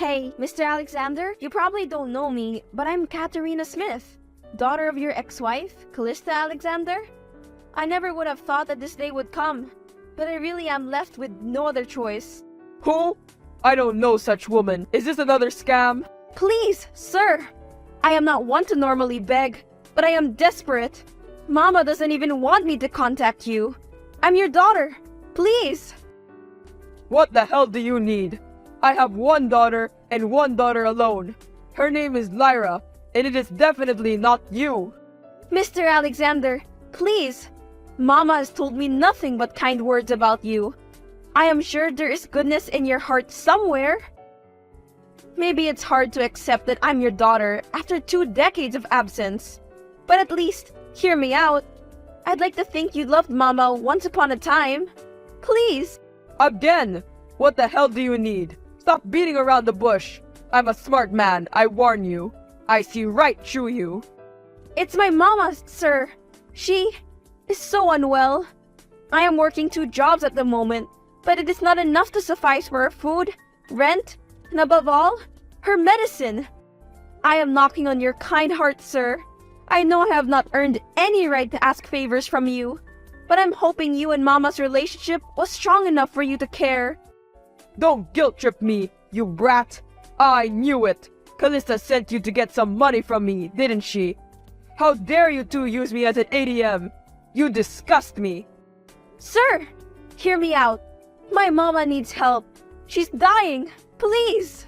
Hey, Mr. Alexander, you probably don't know me, but I'm Katerina Smith, daughter of your ex-wife, Callista Alexander. I never would have thought that this day would come, but I really am left with no other choice. Who? I don't know such woman. Is this another scam? Please, sir! I am not one to normally beg, but I am desperate. Mama doesn't even want me to contact you. I'm your daughter. Please! What the hell do you need? I have one daughter and one daughter alone. Her name is Lyra, and it is definitely not you. Mr. Alexander, please! Mama has told me nothing but kind words about you. I am sure there is goodness in your heart somewhere. Maybe it's hard to accept that I'm your daughter after 2 decades of absence. But at least, hear me out. I'd like to think you loved Mama once upon a time. Please! Again! What the hell do you need? Stop beating around the bush. I'm a smart man, I warn you. I see right through you. It's my mama, sir. She is so unwell. I am working 2 jobs at the moment, but it is not enough to suffice for her food, rent, and above all, her medicine. I am knocking on your kind heart, sir. I know I have not earned any right to ask favors from you, but I'm hoping you and Mama's relationship was strong enough for you to care. Don't guilt-trip me, you brat. I knew it. Callista sent you to get some money from me, didn't she? How dare you two use me as an ATM? You disgust me. Sir, hear me out. My mama needs help. She's dying. Please.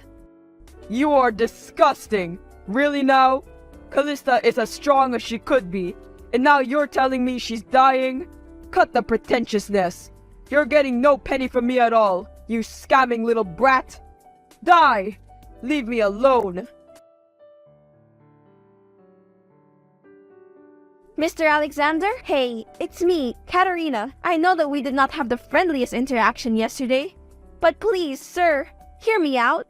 You are disgusting. Really now? Callista is as strong as she could be, and now you're telling me she's dying? Cut the pretentiousness. You're getting no penny from me at all, you scamming little brat. Die! Leave me alone. Mr. Alexander? Hey, it's me, Katerina. I know that we did not have the friendliest interaction yesterday, but please, sir, hear me out.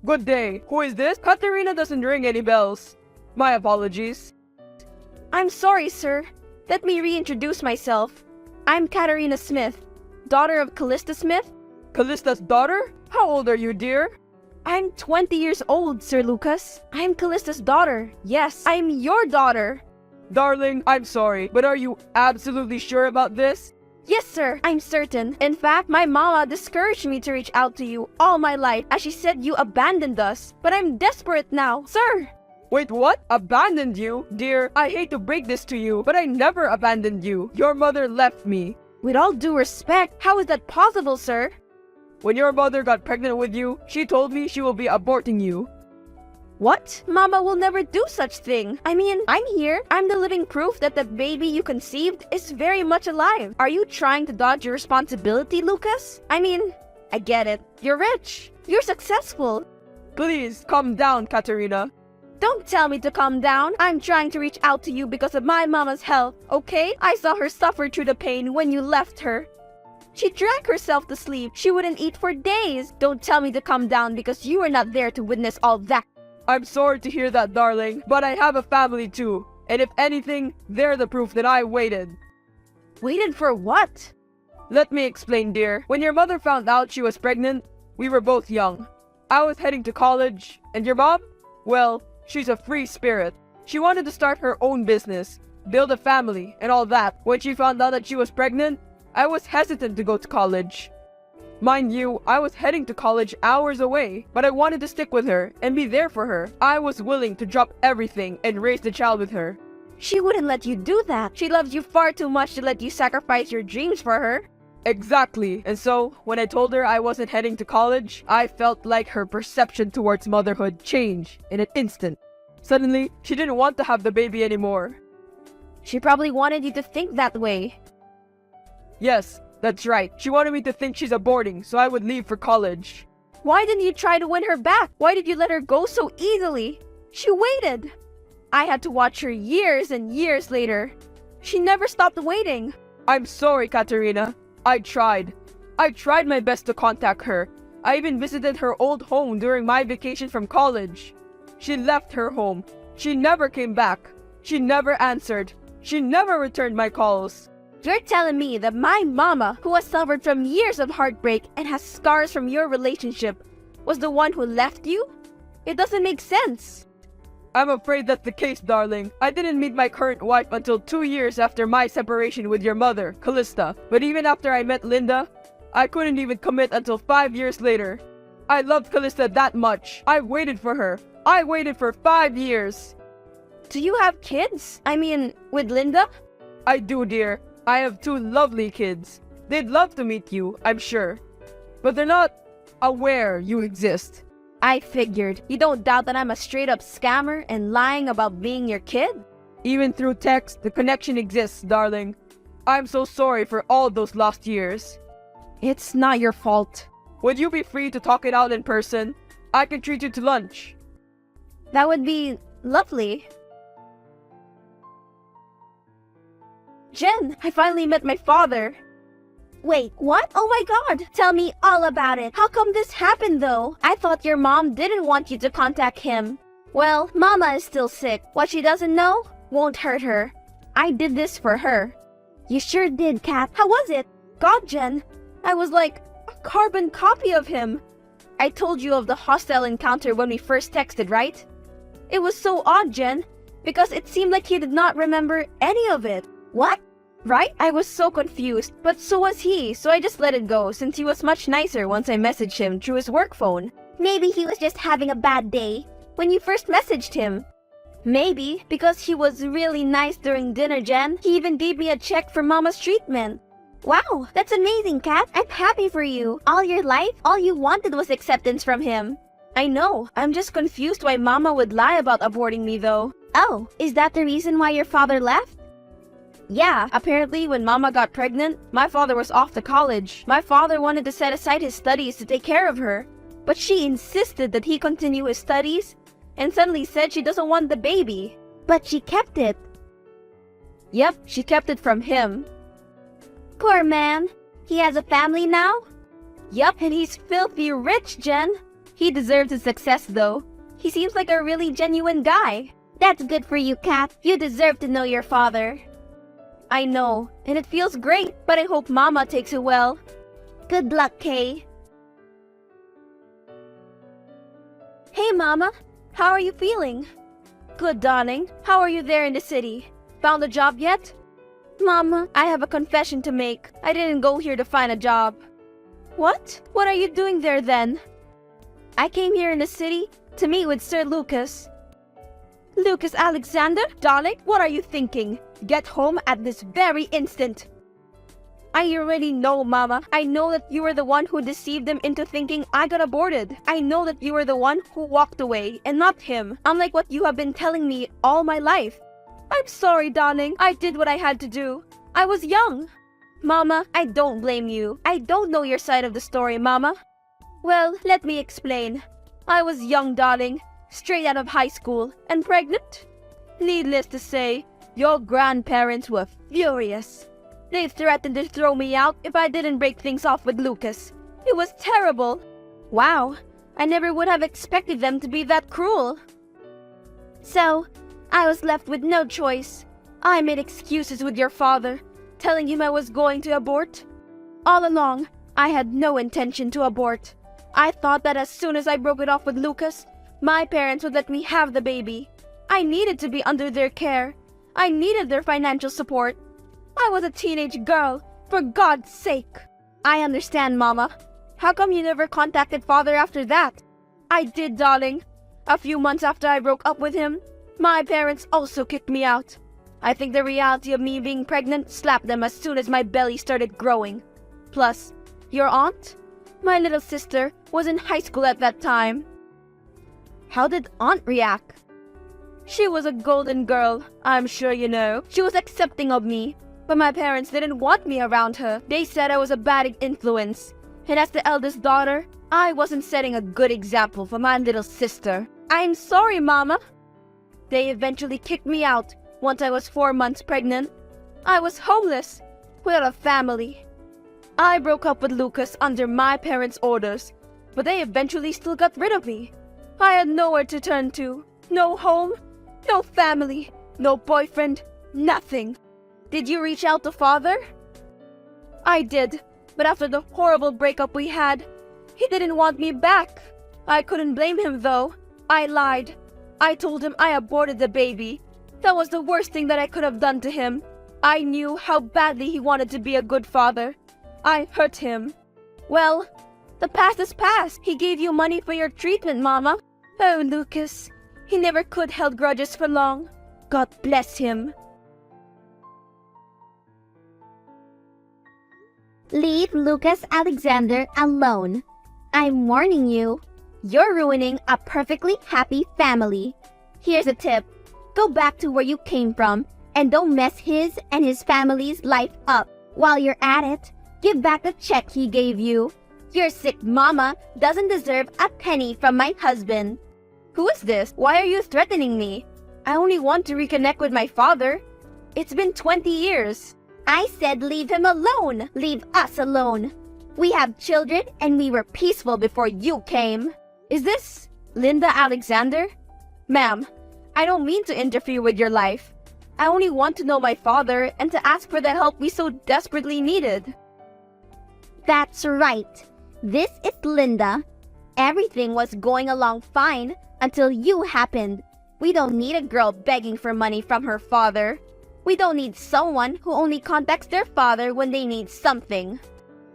Good day. Who is this? Katerina doesn't ring any bells. My apologies. I'm sorry, sir. Let me reintroduce myself. I'm Katerina Smith, daughter of Callista Smith. Callista's daughter? How old are you, dear? I'm 20 years old, Sir Lucas. I'm Callista's daughter. Yes, I'm your daughter. Darling, I'm sorry, but are you absolutely sure about this? Yes, sir, I'm certain. In fact, my mama discouraged me to reach out to you all my life as she said you abandoned us. But I'm desperate now, sir. Wait, what? Abandoned you? Dear, I hate to break this to you, but I never abandoned you. Your mother left me. With all due respect, how is that possible, sir? When your mother got pregnant with you, she told me she will be aborting you. What? Mama will never do such thing. I mean, I'm here. I'm the living proof that the baby you conceived is very much alive. Are you trying to dodge your responsibility, Lucas? I mean, I get it. You're rich. You're successful. Please, calm down, Katerina. Don't tell me to calm down. I'm trying to reach out to you because of my mama's health, okay? I saw her suffer through the pain when you left her. She drank herself to sleep. She wouldn't eat for days. Don't tell me to calm down because you were not there to witness all that. I'm sorry to hear that, darling, but I have a family too. And if anything, they're the proof that I waited. Waited for what? Let me explain, dear. When your mother found out she was pregnant, we were both young. I was heading to college, and your mom? Well, she's a free spirit. She wanted to start her own business, build a family, and all that. When she found out that she was pregnant, I was hesitant to go to college. Mind you, I was heading to college hours away, but I wanted to stick with her and be there for her. I was willing to drop everything and raise the child with her. She wouldn't let you do that. She loves you far too much to let you sacrifice your dreams for her. Exactly. And so, when I told her I wasn't heading to college, I felt like her perception towards motherhood changed in an instant. Suddenly, she didn't want to have the baby anymore. She probably wanted you to think that way. Yes, that's right. She wanted me to think she's aborting, so I would leave for college. Why didn't you try to win her back? Why did you let her go so easily? She waited. I had to watch her years and years later. She never stopped waiting. I'm sorry, Katerina. I tried. I tried my best to contact her. I even visited her old home during my vacation from college. She left her home. She never came back. She never answered. She never returned my calls. You're telling me that my mama, who has suffered from years of heartbreak and has scars from your relationship, was the one who left you? It doesn't make sense. I'm afraid that's the case, darling. I didn't meet my current wife until 2 years after my separation with your mother, Callista. But even after I met Linda, I couldn't even commit until 5 years later. I loved Callista that much. I waited for her. I waited for 5 years. Do you have kids? I mean, with Linda? I do, dear. I have 2 lovely kids. They'd love to meet you, I'm sure. But they're not aware you exist. I figured. You don't doubt that I'm a straight-up scammer and lying about being your kid? Even through text, the connection exists, darling. I'm so sorry for all those lost years. It's not your fault. Would you be free to talk it out in person? I can treat you to lunch. That would be lovely. Jen, I finally met my father. Wait, what? Oh my god! Tell me all about it. How come this happened though? I thought your mom didn't want you to contact him. Well, Mama is still sick. What she doesn't know won't hurt her. I did this for her. You sure did, Kat. How was it? God, Jen, I was like a carbon copy of him. I told you of the hostile encounter when we first texted, right? It was so odd, Jen, because it seemed like he did not remember any of it. What? Right? I was so confused, but so was he, so I just let it go since he was much nicer once I messaged him through his work phone. Maybe he was just having a bad day when you first messaged him. Maybe, because he was really nice during dinner, Jen. He even gave me a check for Mama's treatment. Wow, that's amazing, Kat. I'm happy for you. All your life, all you wanted was acceptance from him. I know. I'm just confused why Mama would lie about aborting me, though. Oh, is that the reason why your father left? Yeah, apparently when Mama got pregnant, my father was off to college. My father wanted to set aside his studies to take care of her, but she insisted that he continue his studies and suddenly said she doesn't want the baby. But she kept it. Yep, she kept it from him. Poor man. He has a family now? Yep, and he's filthy rich, Jen. He deserves his success, though. He seems like a really genuine guy. That's good for you, Kat. You deserve to know your father. I know, and it feels great, but I hope Mama takes it well. Good luck, Kay. Hey, Mama. How are you feeling? Good, darling. How are you there in the city? Found a job yet? Mama, I have a confession to make. I didn't go here to find a job. What? What are you doing there then? I came here in the city to meet with Sir Lucas. Lucas Alexander? Darling, what are you thinking? Get home at this very instant. I already know, Mama. I know that you were the one who deceived him into thinking I got aborted. I know that you were the one who walked away and not him, unlike what you have been telling me all my life. I'm sorry, darling. I did what I had to do. I was young. Mama, I don't blame you. I don't know your side of the story, Mama. Well, let me explain. I was young, darling, straight out of high school, and pregnant. Needless to say, your grandparents were furious. They threatened to throw me out if I didn't break things off with Lucas. It was terrible. Wow, I never would have expected them to be that cruel. So, I was left with no choice. I made excuses with your father, telling him I was going to abort. All along, I had no intention to abort. I thought that as soon as I broke it off with Lucas, my parents would let me have the baby. I needed to be under their care. I needed their financial support. I was a teenage girl, for God's sake. I understand, Mama. How come you never contacted Father after that? I did, darling. A few months after I broke up with him, my parents also kicked me out. I think the reality of me being pregnant slapped them as soon as my belly started growing. Plus, your aunt? My little sister was in high school at that time. How did Aunt react? She was a golden girl, I'm sure you know. She was accepting of me, but my parents didn't want me around her. They said I was a bad influence. And as the eldest daughter, I wasn't setting a good example for my little sister. I'm sorry, Mama. They eventually kicked me out once I was 4 months pregnant. I was homeless, without a family. I broke up with Lucas under my parents' orders, but they eventually still got rid of me. I had nowhere to turn to. No home, no family, no boyfriend, nothing. Did you reach out to Father? I did, but after the horrible breakup we had, he didn't want me back. I couldn't blame him though. I lied. I told him I aborted the baby. That was the worst thing that I could have done to him. I knew how badly he wanted to be a good father. I hurt him. Well, the past is past. He gave you money for your treatment, Mama. Oh, Lucas. He never could held grudges for long. God bless him. Leave Lucas Alexander alone. I'm warning you. You're ruining a perfectly happy family. Here's a tip. Go back to where you came from and don't mess his and his family's life up. While you're at it, give back the check he gave you. Your sick mama doesn't deserve a penny from my husband. Who is this? Why are you threatening me? I only want to reconnect with my father. It's been 20 years. I said leave him alone. Leave us alone. We have children and we were peaceful before you came. Is this Linda Alexander? Ma'am, I don't mean to interfere with your life. I only want to know my father and to ask for the help we so desperately needed. That's right. This is Linda. Everything was going along fine until you happened. We don't need a girl begging for money from her father. We don't need someone who only contacts their father when they need something.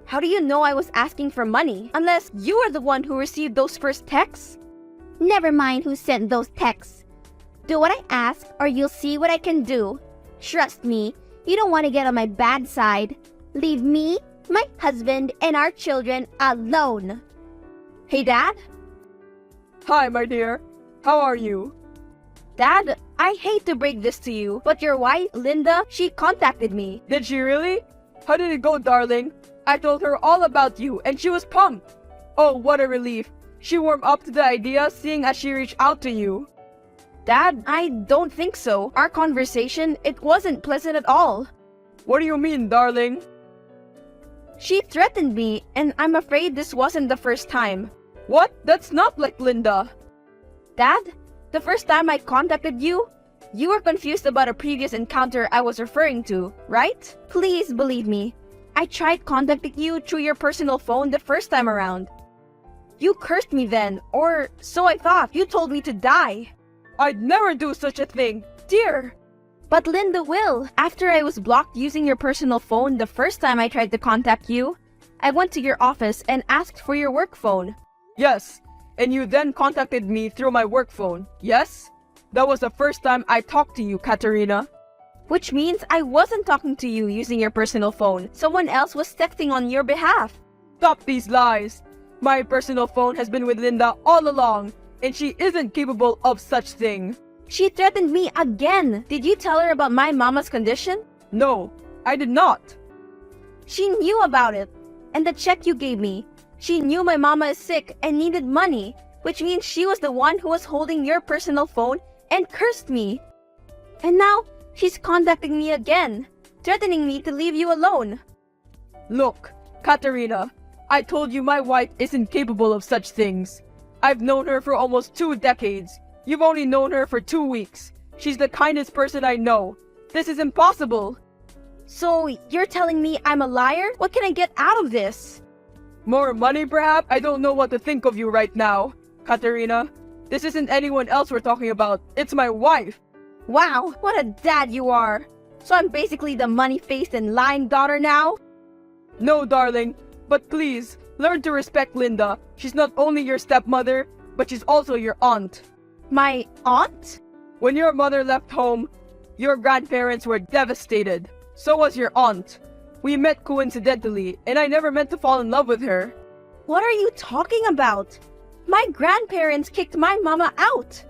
How do you know I was asking for money? Unless you are the one who received those first texts? Never mind who sent those texts. Do what I ask or you'll see what I can do. Trust me, you don't want to get on my bad side. Leave me, my husband, and our children alone. Hey, Dad? Hi, my dear. How are you? Dad, I hate to break this to you, but your wife, Linda, she contacted me. Did she really? How did it go, darling? I told her all about you, and she was pumped. Oh, what a relief. She warmed up to the idea, seeing as she reached out to you. Dad, I don't think so. Our conversation, it wasn't pleasant at all. What do you mean, darling? She threatened me, and I'm afraid this wasn't the first time. What? That's not like Linda. Dad, the first time I contacted you, you were confused about a previous encounter I was referring to, right? Please believe me. I tried contacting you through your personal phone the first time around. You cursed me then, or so I thought. You told me to die. I'd never do such a thing, dear. But Linda will. After I was blocked using your personal phone the first time I tried to contact you, I went to your office and asked for your work phone. Yes, and you then contacted me through my work phone, yes? That was the first time I talked to you, Katerina. Which means I wasn't talking to you using your personal phone. Someone else was texting on your behalf. Stop these lies. My personal phone has been with Linda all along, and she isn't capable of such thing. She threatened me again. Did you tell her about my mama's condition? No, I did not. She knew about it. And the check you gave me. She knew my mama is sick and needed money, which means she was the one who was holding your personal phone and cursed me. And now, she's contacting me again, threatening me to leave you alone. Look, Katerina, I told you my wife isn't capable of such things. I've known her for almost 2 decades. You've only known her for 2 weeks. She's the kindest person I know. This is impossible. So, you're telling me I'm a liar? What can I get out of this? More money, perhaps? I don't know what to think of you right now, Katerina. This isn't anyone else we're talking about. It's my wife. Wow, what a dad you are. So I'm basically the money-faced and lying daughter now? No, darling. But please, learn to respect Linda. She's not only your stepmother, but she's also your aunt. My aunt? When your mother left home, your grandparents were devastated. So was your aunt. We met coincidentally, and I never meant to fall in love with her. What are you talking about? My grandparents kicked my mama out.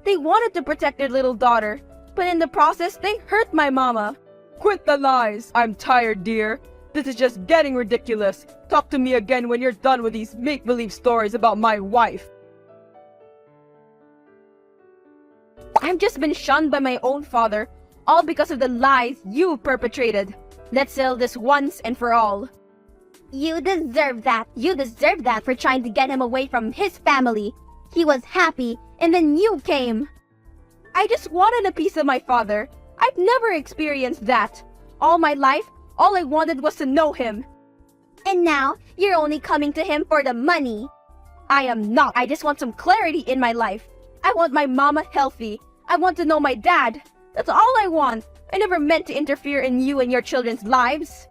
They wanted to protect their little daughter, but in the process, they hurt my mama. Quit the lies. I'm tired, dear. This is just getting ridiculous. Talk to me again when you're done with these make-believe stories about my wife. I've just been shunned by my own father, all because of the lies you perpetrated. Let's settle this once and for all. You deserve that. You deserve that for trying to get him away from his family. He was happy, and then you came. I just wanted a piece of my father. I've never experienced that. All my life, all I wanted was to know him. And now, you're only coming to him for the money. I am not. I just want some clarity in my life. I want my mama healthy. I want to know my dad. That's all I want. I never meant to interfere in you and your children's lives.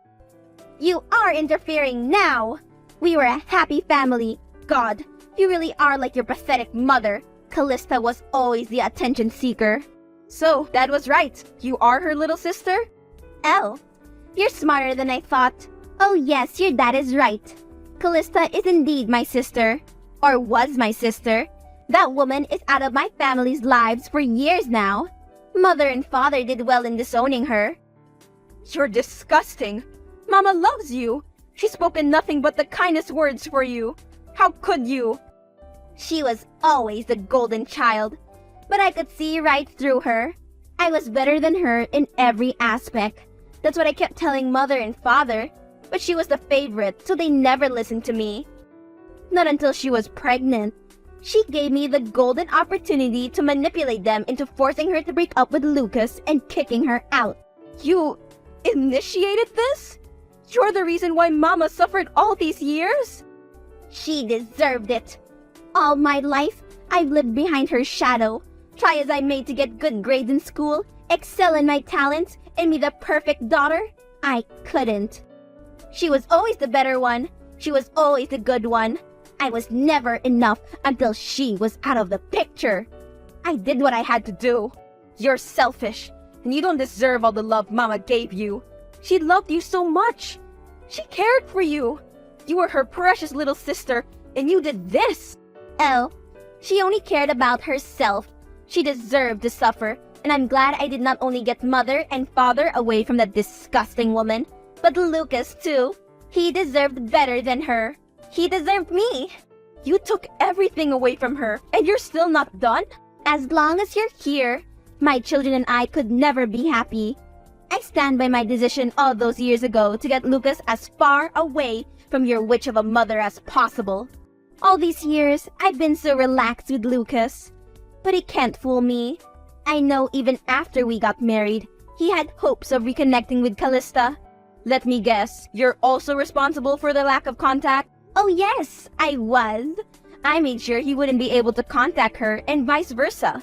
You are interfering now. We were a happy family. God, you really are like your pathetic mother. Callista was always the attention seeker. So, Dad was right. You are her little sister? Oh, you're smarter than I thought. Oh yes, your dad is right. Callista is indeed my sister. Or was my sister. That woman is out of my family's lives for years now. Mother and father did well in disowning her. You're disgusting. Mama loves you. She's spoken nothing but the kindest words for you. How could you? She was always the golden child, but I could see right through her. I was better than her in every aspect. That's what I kept telling mother and father, but she was the favorite, so they never listened to me. Not until she was pregnant. She gave me the golden opportunity to manipulate them into forcing her to break up with Lucas and kicking her out. You initiated this? You're the reason why Mama suffered all these years? She deserved it. All my life, I've lived behind her shadow. Try as I may to get good grades in school, excel in my talents, and be the perfect daughter, I couldn't. She was always the better one. She was always the good one. I was never enough until she was out of the picture. I did what I had to do. You're selfish, and you don't deserve all the love Mama gave you. She loved you so much. She cared for you. You were her precious little sister, and you did this. Oh, she only cared about herself. She deserved to suffer, and I'm glad I did not only get mother and father away from that disgusting woman, but Lucas too. He deserved better than her. He deserved me. You took everything away from her, and you're still not done? As long as you're here, my children and I could never be happy. I stand by my decision all those years ago to get Lucas as far away from your witch of a mother as possible. All these years, I've been so relaxed with Lucas. But he can't fool me. I know even after we got married, he had hopes of reconnecting with Callista. Let me guess, you're also responsible for the lack of contact? Oh yes, I was. I made sure he wouldn't be able to contact her and vice versa.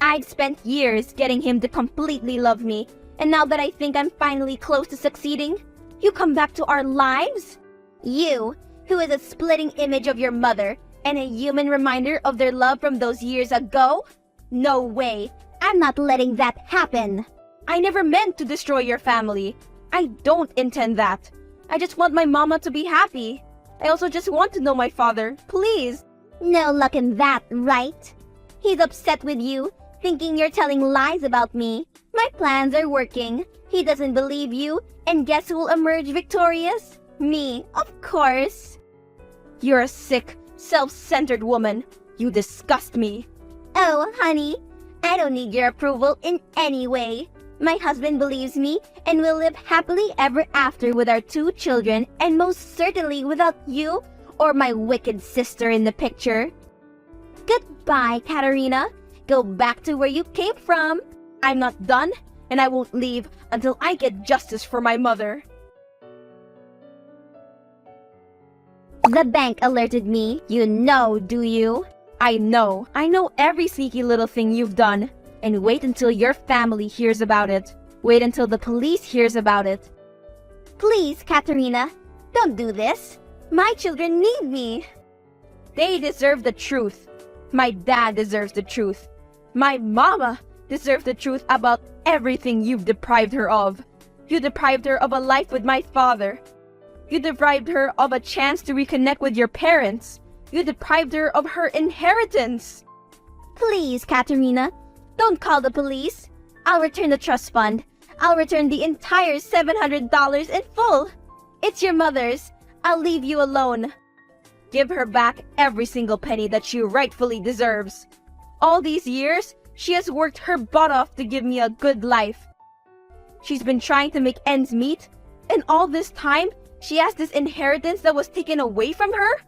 I'd spent years getting him to completely love me, and now that I think I'm finally close to succeeding, you come back to our lives? You, who is a splitting image of your mother and a human reminder of their love from those years ago? No way. I'm not letting that happen. I never meant to destroy your family. I don't intend that. I just want my mama to be happy. I also just want to know my father, please. No luck in that, right? He's upset with you, thinking you're telling lies about me. My plans are working. He doesn't believe you, and guess who'll emerge victorious? Me, of course. You're a sick, self-centered woman. You disgust me. Oh, honey, I don't need your approval in any way. My husband believes me and will live happily ever after with our 2 children, and most certainly without you or my wicked sister in the picture. Goodbye, Katerina. Go back to where you came from. I'm not done, and I won't leave until I get justice for my mother. The bank alerted me. You know, do you? I know every sneaky little thing you've done. And wait until your family hears about it. Wait until the police hears about it. Please, Katerina, don't do this. My children need me. They deserve the truth. My dad deserves the truth. My mama deserves the truth about everything you've deprived her of. You deprived her of a life with my father. You deprived her of a chance to reconnect with your parents. You deprived her of her inheritance. Please, Katerina, don't call the police. I'll return the trust fund. I'll return the entire $700 in full. It's your mother's. I'll leave you alone. Give her back every single penny that she rightfully deserves. All these years, she has worked her butt off to give me a good life. She's been trying to make ends meet, and all this time, she has this inheritance that was taken away from her?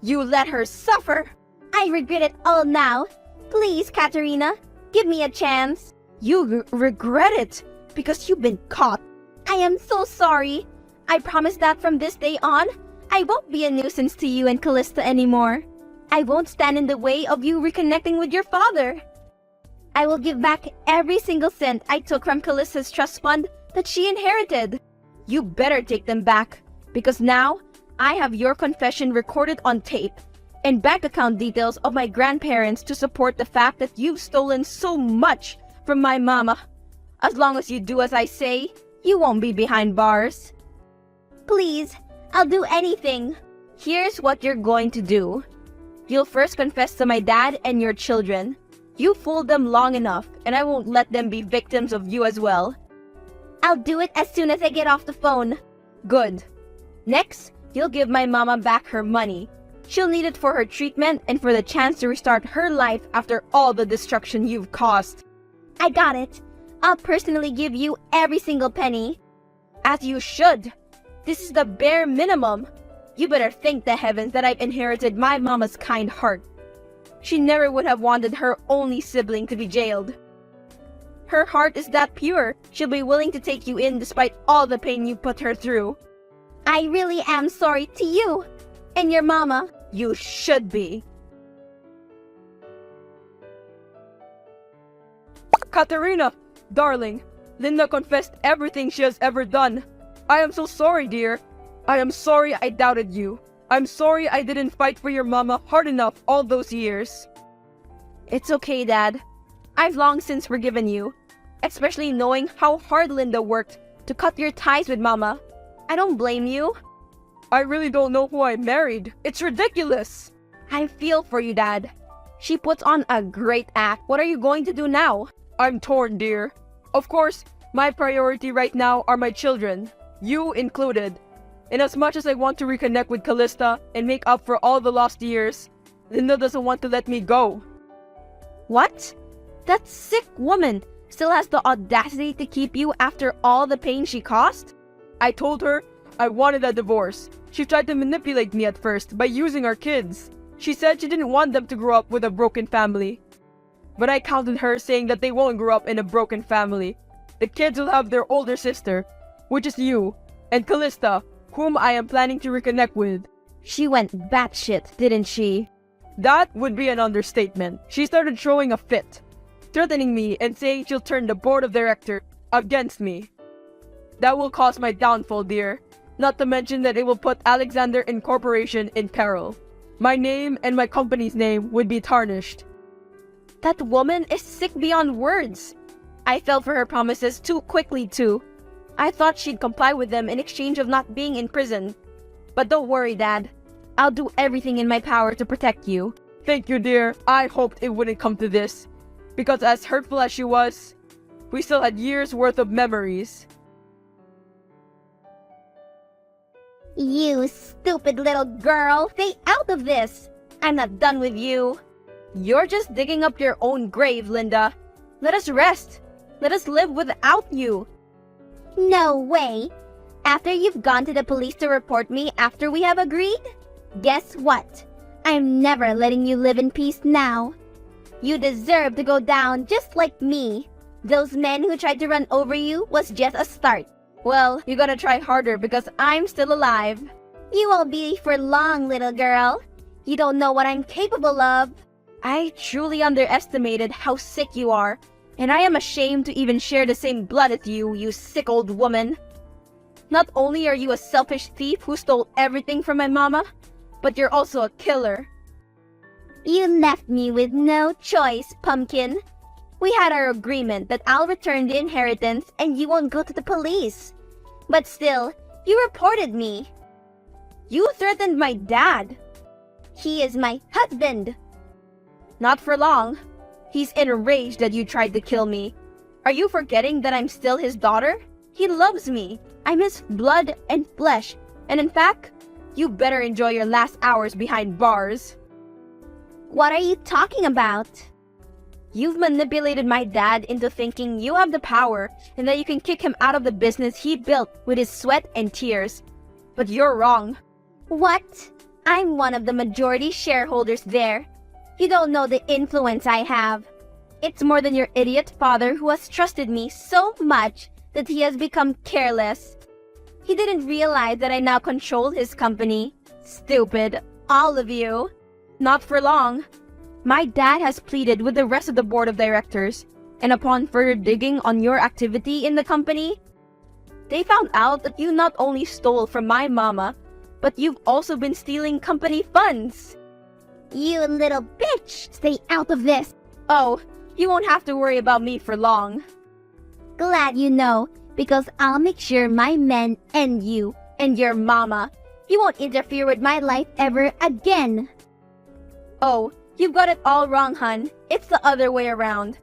You let her suffer. I regret it all now. Please, Katerina, give me a chance. You regret it because you've been caught. I am so sorry. I promise that from this day on, I won't be a nuisance to you and Callista anymore. I won't stand in the way of you reconnecting with your father. I will give back every single cent I took from Callista's trust fund that she inherited. You better take them back, because now I have your confession recorded on tape and bank account details of my grandparents to support the fact that you've stolen so much from my mama. As long as you do as I say, you won't be behind bars. Please, I'll do anything. Here's what you're going to do. You'll first confess to my dad and your children. You fooled them long enough, and I won't let them be victims of you as well. I'll do it as soon as I get off the phone. Good. Next, you'll give my mama back her money. She'll need it for her treatment and for the chance to restart her life after all the destruction you've caused. I got it. I'll personally give you every single penny. As you should. This is the bare minimum. You better thank the heavens that I've inherited my mama's kind heart. She never would have wanted her only sibling to be jailed. Her heart is that pure, she'll be willing to take you in despite all the pain you put her through. I really am sorry to you and your mama. You should be. Katerina, darling, Linda confessed everything she has ever done. I am so sorry, dear. I am sorry I doubted you. I'm sorry I didn't fight for your mama hard enough all those years. It's okay, Dad. I've long since forgiven you, especially knowing how hard Linda worked to cut your ties with Mama. I don't blame you. I really don't know who I married. It's ridiculous. I feel for you, Dad. She puts on a great act. What are you going to do now? I'm torn, dear. Of course, my priority right now are my children, you included. And as much as I want to reconnect with Callista and make up for all the lost years, Linda doesn't want to let me go. What? That sick woman still has the audacity to keep you after all the pain she caused? I told her I wanted a divorce. She tried to manipulate me at first by using our kids. She said she didn't want them to grow up with a broken family. But I countered her saying that they won't grow up in a broken family. The kids will have their older sister, which is you, and Callista, whom I am planning to reconnect with. She went batshit, didn't she? That would be an understatement. She started throwing a fit, threatening me and saying she'll turn the board of directors against me. That will cause my downfall, dear. Not to mention that it will put Alexander Incorporation in peril. My name and my company's name would be tarnished. That woman is sick beyond words. I fell for her promises too quickly, too. I thought she'd comply with them in exchange of not being in prison. But don't worry, Dad. I'll do everything in my power to protect you. Thank you, dear. I hoped it wouldn't come to this. Because as hurtful as she was, we still had years worth of memories. You stupid little girl. Stay out of this. I'm not done with you. You're just digging up your own grave, Linda. Let us rest. Let us live without you. No way. After you've gone to the police to report me after we have agreed? Guess what? I'm never letting you live in peace now. You deserve to go down just like me. Those men who tried to run over you was just a start. Well, you gotta try harder because I'm still alive. You won't be for long, little girl. You don't know what I'm capable of. I truly underestimated how sick you are, and I am ashamed to even share the same blood as you sick old woman. Not only are you a selfish thief who stole everything from my mama, but you're also a killer. You left me with no choice, Pumpkin. We had our agreement that I'll return the inheritance and you won't go to the police. But still, you reported me. You threatened my dad. He is my husband. Not for long. He's enraged that you tried to kill me. Are you forgetting that I'm still his daughter? He loves me. I'm his blood and flesh. And in fact, you better enjoy your last hours behind bars. What are you talking about? You've manipulated my dad into thinking you have the power and that you can kick him out of the business he built with his sweat and tears. But you're wrong. What? I'm one of the majority shareholders there. You don't know the influence I have. It's more than your idiot father who has trusted me so much that he has become careless. He didn't realize that I now control his company. Stupid, all of you. Not for long. My dad has pleaded with the rest of the board of directors, and upon further digging on your activity in the company, they found out that you not only stole from my mama, but you've also been stealing company funds. You little bitch! Stay out of this! Oh, you won't have to worry about me for long. Glad you know, because I'll make sure my men and you and your mama, you won't interfere with my life ever again. Oh, you've got it all wrong, hun. It's the other way around.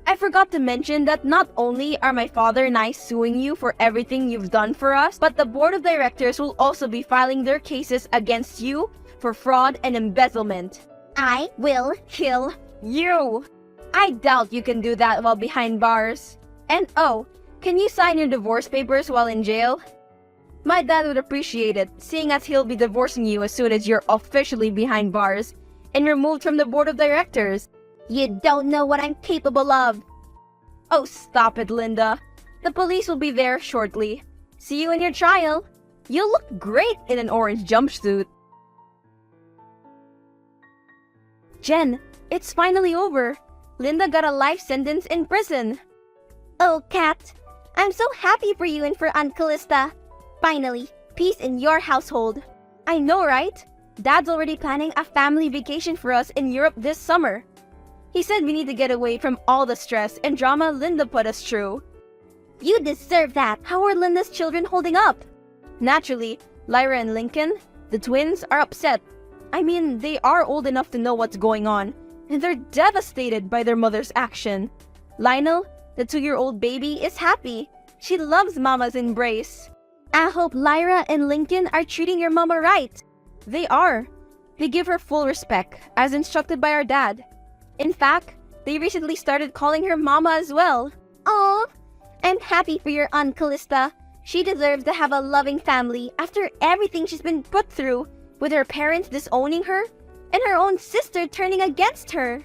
I forgot to mention that not only are my father and I suing you for everything you've done for us, but the board of directors will also be filing their cases against you for fraud and embezzlement. I will kill You! I doubt you can do that while behind bars. And oh, can you sign your divorce papers while in jail? My dad would appreciate it, seeing as he'll be divorcing you as soon as you're officially behind bars and removed from the board of directors. You don't know what I'm capable of. Oh, stop it, Linda. The police will be there shortly. See you in your trial. You'll look great in an orange jumpsuit. Jen, it's finally over. Linda got a life sentence in prison. Oh, Kat, I'm so happy for you and for Aunt Callista. Finally, peace in your household. I know, right? Dad's already planning a family vacation for us in Europe this summer. He said we need to get away from all the stress and drama Linda put us through. You deserve that. How are Linda's children holding up? Naturally, Lyra and Lincoln, the twins, are upset. I mean, they are old enough to know what's going on, and they're devastated by their mother's action. Lionel, the 2-year-old baby, is happy. She loves Mama's embrace. I hope Lyra and Lincoln are treating your mama right. They are. They give her full respect, as instructed by our dad. In fact, they recently started calling her Mama as well. Aw, I'm happy for your Aunt Callista. She deserves to have a loving family after everything she's been put through, with her parents disowning her and her own sister turning against her.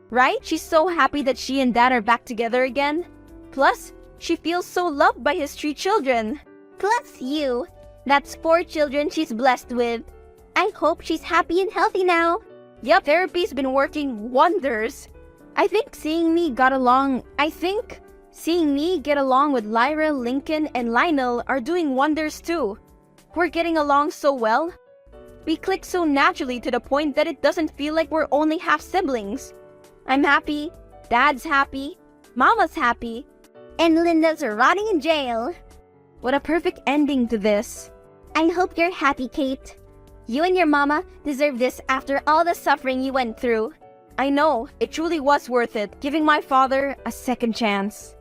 Right? She's so happy that she and Dad are back together again. Plus, she feels so loved by his 3 children. Plus you. That's 4 children she's blessed with. I hope she's happy and healthy now. Yup, therapy's been working wonders. I think seeing me get along with Lyra, Lincoln, and Lionel are doing wonders too. We're getting along so well. We click so naturally to the point that it doesn't feel like we're only half siblings. I'm happy, Dad's happy, Mama's happy, and Linda's rotting in jail. What a perfect ending to this. I hope you're happy, Kate. You and your mama deserve this after all the suffering you went through. I know, it truly was worth it, giving my father a second chance.